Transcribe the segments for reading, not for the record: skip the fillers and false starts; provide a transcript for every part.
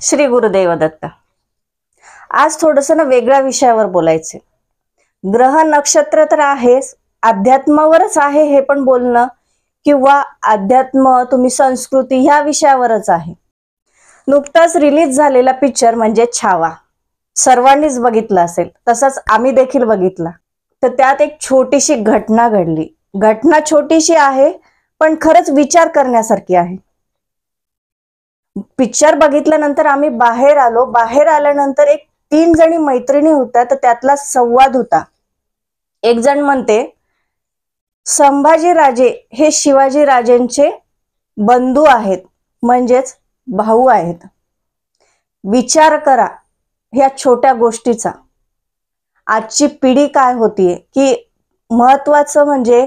श्री गुरुदेव दत्त। आज थोडस ना वेगळ्या विषयावर बोलायचे। ग्रह नक्षत्र तर आहेच, अध्यात्मावरच आहे हे पण बोलणं, किंवा अध्यात्म तुम्ही संस्कृती ह्या विषयावरच आहे। नुकताच रिलीज झालेला पिक्चर म्हणजे छावा सर्वांनीच बघितला असेल, तसंच आम्ही देखील बघितला। तर त्यात एक छोटीशी घटना घडली। घटना छोटीशी आहे पण खरंच विचार करण्यासारखी आहे। पिक्चर बघितल्यानंतर आम्ही बाहेर आलो। बाहेर आल्यानंतर एक 3 जणी मैत्रिणी होत्या, तर त्यातला संवाद होता। एक जण म्हणते, संभाजी राजे हे शिवाजी राजेंचे बंधू आहेत, म्हणजेच भाऊ आहेत। विचार करा ह्या छोट्या गोष्टीचा। आजची पिढी काय होतीये की महत्वाचं म्हणजे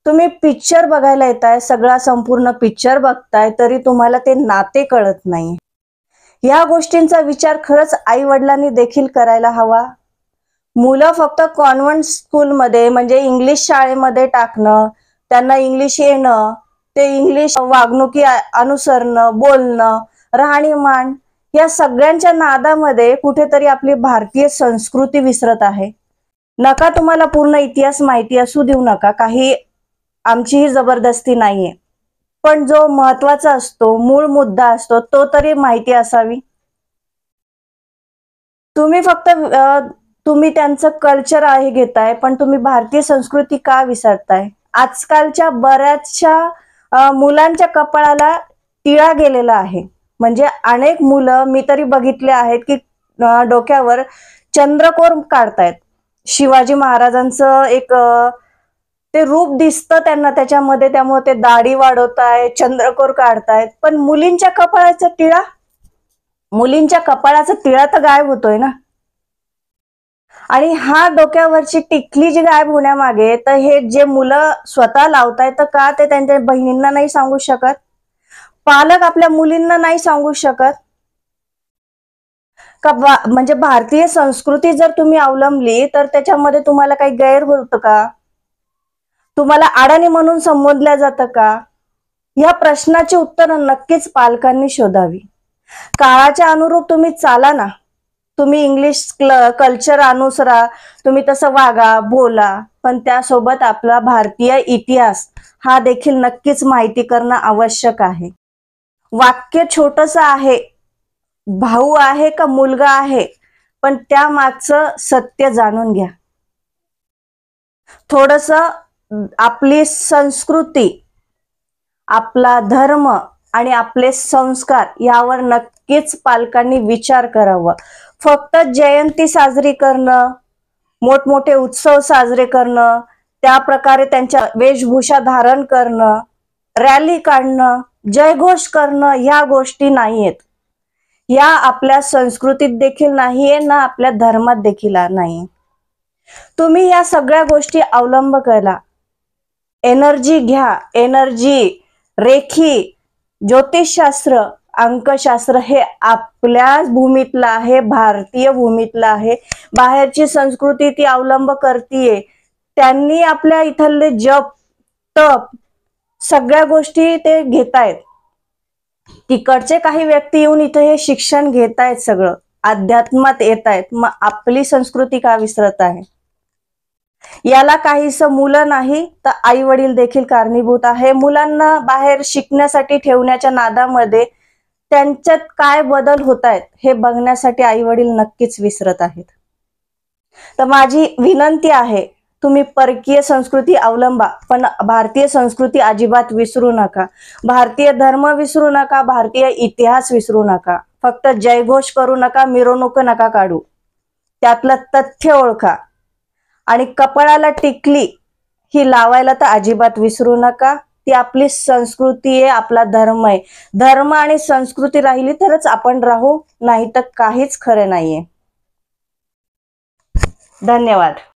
तुम्ही पिक्चर बघायला येताय, सगळा संपूर्ण पिक्चर बघताय, तरी तुम्हाला ते नाते कळत नाही। या गोष्टींचा विचार खरंच आई वडिलांनी देखील करायला हवा। मुलं फक्त कॉन्व्हेंट स्कूलमध्ये म्हणजे इंग्लिश शाळेमध्ये टाकणं, त्यांना इंग्लिश येणं, ते इंग्लिश वागणुकी अनुसरणं, बोलणं, राहणीमान या सगळ्यांच्या नादामध्ये कुठेतरी आपली भारतीय संस्कृती विसरत आहे। नका तुम्हाला पूर्ण इतिहास माहिती असू देऊ नका, काही आमचीही जबरदस्ती नाहीये, पण जो महत्वाचा असतो, मूळ मुद्दा असतो, तो तरी माहिती असावी। तुम्ही फक्त तुम्ही त्यांचं कल्चर आहे घेताय, पण तुम्ही भारतीय संस्कृती का विसरताय? आजकालच्या बऱ्याचशा मुलांच्या कपाळाला टिळा गेलेला आहे। म्हणजे अनेक मुलं मी तरी बघितले आहेत की डोक्यावर चंद्रकोर काढतायत। शिवाजी महाराजांचं एक ते रूप दिसतं त्यांना त्याच्यामध्ये, त्यामुळे ते दाढी वाढवतायत, चंद्रकोर काढतायत, पण मुलींच्या कपाळाचा टिळा, मुलींच्या कपाळाचा टिळा तर गायब होतोय ना। आणि हा डोक्यावरची टिकली जी गायब होण्यामागे, तर हे जे मुलं स्वतः लावतायत, तर का ते त्यांच्या बहिणींना नाही सांगू शकत? पालक आपल्या मुलींना नाही सांगू शकत का? म्हणजे भारतीय संस्कृती जर तुम्ही अवलंबली तर त्याच्यामध्ये तुम्हाला काही गैर होतं का? तुम्हाला अडाणी म्हणून संबोधल्या जातं का? या प्रश्नाची उत्तर नक्कीच पालकांनी शोधावी। काळाच्या अनुरूप तुम्ही चाला ना, तुम्ही इंग्लिश कल्चर अनुसरा, तुम्ही तसं वागा, बोला, पण त्यासोबत आपला भारतीय इतिहास हा देखील नक्कीच माहिती करणं आवश्यक आहे। वाक्य छोटस आहे, भाऊ आहे का मुलगा आहे, पण त्या मागचं सत्य जाणून घ्या। थोडस आपली संस्कृती, आपला धर्म आणि आपले संस्कार यावर नक्कीच पालकांनी विचार करावा। फक्त जयंती साजरी करणं, मोठमोठे उत्सव साजरे करणं, त्या प्रकारे त्यांच्या वेशभूषा धारण करणं, रॅली काढणं, जयघोष करणं ह्या गोष्टी नाहीयेत। या आपल्या संस्कृतीत देखील नाहीये ना आपल्या धर्मात देखील नाही। तुम्ही या सगळ्या गोष्टी अवलंब करा। एनर्जी घ्या, एनर्जी, रेखी, ज्योतिषशास्त्र, अंकशास्त्र हे आपल्याच भूमीतलं आहे, भारतीय भूमीतलं आहे। बाहेरची संस्कृती ती अवलंब करतीये, त्यांनी आपल्या इथले जप तप सगळ्या गोष्टी ते घेतायत। तिकडचे काही व्यक्ती येऊन इथे हे शिक्षण घेतायत, सगळं अध्यात्मात येतायत, मग आपली संस्कृती का विसरत आहे? याला काहीस मुलं नाही तर आई वडील देखील कारणीभूत आहे। मुलांना बाहेर शिकण्यासाठी ठेवण्याच्या नादामध्ये त्यांच्यात काय बदल होत आहेत हे बघण्यासाठी आई वडील नक्कीच विसरत आहेत। तर माझी विनंती आहे, तुम्ही परकीय संस्कृती अवलंबा, पण भारतीय संस्कृती अजिबात विसरू नका। भारतीय धर्म विसरू नका, भारतीय इतिहास विसरू नका। फक्त जयघोष करू नका, मिरवणूक नका काढू, त्यातलं तथ्य ओळखा। आणि कपाळाला टिकली ही लावायला तर अजिबात विसरू नका। ती आपली संस्कृती आहे, आपला धर्म आहे। धर्म आणि संस्कृती राहिली तरच आपण राहू, नाही तर काहीच खरं नाहीये। धन्यवाद।